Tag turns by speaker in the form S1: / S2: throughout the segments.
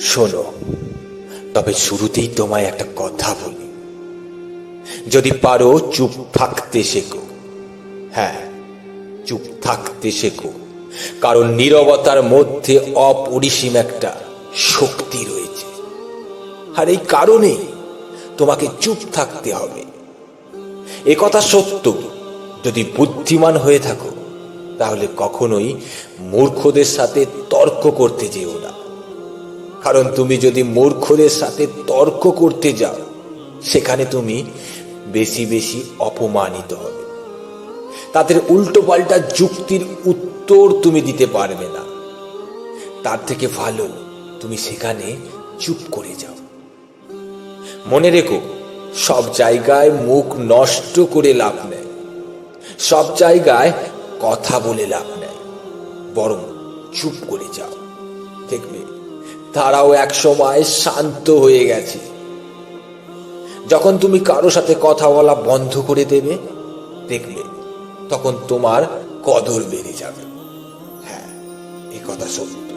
S1: শোনো, তবে শুরুতেই তোমায় একটা কথা বলি, যদি পারো চুপ থাকতে শেখো। হ্যাঁ, চুপ থাকতে শেখো, কারণ নীরবতার মধ্যে অপরিসীম একটা শক্তি রয়েছে। আর এই কারণে তোমাকে চুপ থাকতে হবে। এ কথা সত্য, যদি বুদ্ধিমান হয়ে থাকো তাহলে কখনোই মূর্খদের সাথে তর্ক করতে যেও না। কারণ তুমি যদি মূর্খদের সাথে তর্ক করতে যাও, সেখানে তুমি বেশি বেশি অপমানিত হবে। তাদের উল্টোপাল্টা যুক্তির উত্তর তুমি দিতে পারবে না। তার থেকে ভালো তুমি সেখানে চুপ করে যাও। মনে রেখো, সব জায়গায় মুখ নষ্ট করে লাভ নেই, সব জায়গায় কথা বলে লাভ নেই। বরং চুপ করে যাও, দেখবে তারাও এক সময় শান্ত হয়ে গেছে। যখন তুমি কারো সাথে কথা বলা বন্ধ করে দেবে, দেখবে তখন তোমার কদর বেড়ে যাবে। হ্যাঁ, এই কথা সত্য।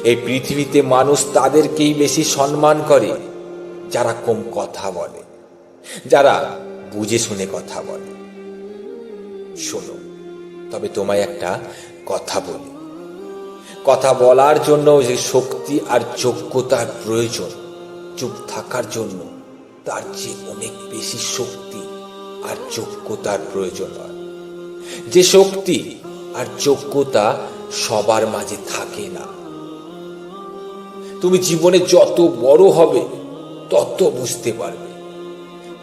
S1: এই পৃথিবীতে মানুষ তাদেরকেই বেশি সম্মান করে যারা কম কথা বলে, যারা বুঝে শুনে কথা বলে। শোনো, তবে তোমায় একটা কথা বলি, কথা বলার জন্য যে শক্তি আর যোগ্যতার প্রয়োজন, চুপ থাকার জন্য তার চেয়ে অনেক বেশি শক্তি আর যোগ্যতার প্রয়োজন হয়। যে শক্তি আর যোগ্যতা সবার মাঝে থাকে না। তুমি জীবনে যত বড় হবে তত বুঝতে পারবে,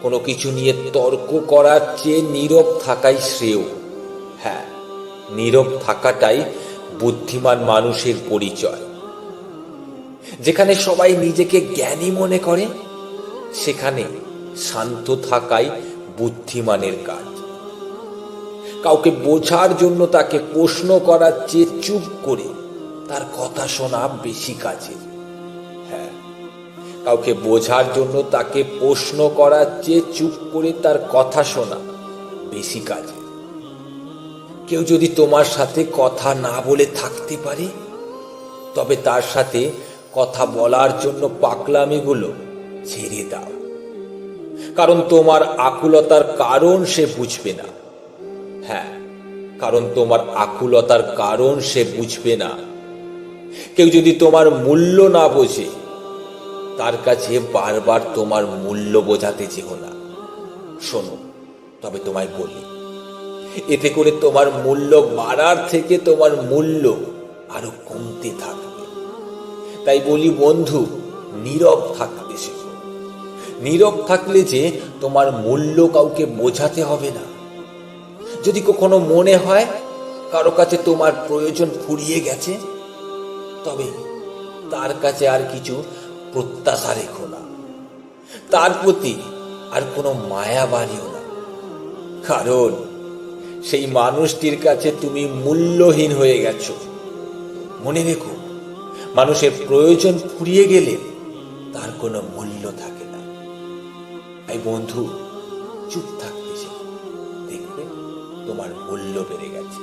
S1: কোনো কিছু নিয়ে তর্ক করার চেয়ে নীরব থাকাই শ্রেয়। হ্যাঁ, নীরব থাকাটাই বুদ্ধিমান মানুষের পরিচয়। যেখানে সবাই নিজেকে জ্ঞানী মনে করে, সেখানে শান্ত থাকাই বুদ্ধিমানের কাজ। কাউকে বোঝার জন্য তাকে প্রশ্ন করার চেয়ে চুপ করে তার কথা শোনা বেশি কাজে। হ্যাঁ, কাউকে বোঝার জন্য তাকে প্রশ্ন করার চেয়ে চুপ করে তার কথা শোনা বেশি কাজে। কেউ যদি তোমার সাথে কথা না বলে থাকতে পারে, তবে তার সাথে কথা বলার জন্য পাগলামিগুলো ছেড়ে দাও। কারণ তোমার আকুলতার কারণ সে বুঝবে না। হ্যাঁ, কারণ তোমার আকুলতার কারণ সে বুঝবে না। কেউ যদি তোমার মূল্য না বোঝে, তার কাছে বারবার তোমার মূল্য বোঝাতে যেও না। শোনো, তবে তোমায় বলি, এতে করে তোমার মূল্য বাড়ার থেকে তোমার মূল্য আরো কমতে থাকবে। তাই বলি বন্ধু, নীরব থাকতে শেখো। নীরব থাকলে যে তোমার মূল্য কাউকে বোঝাতে হবে না। যদি কখনো মনে হয় কারো কাছে তোমার প্রয়োজন ফুরিয়ে গেছে, তবে তার কাছে আর কিছু প্রত্যাশা রেখো না। তার প্রতি আর কোনো মায়া বাড়িও না। কারণ সেই মানুষটির কাছে তুমি মূল্যহীন হয়ে গেছো। মনে রেখো, মানুষের প্রয়োজন ফুরিয়ে গেলে তার কোনো মূল্য থাকে না। তাই বন্ধু, চুপ থাকতে শেখো, দেখবে তোমার মূল্য বেড়ে গেছে।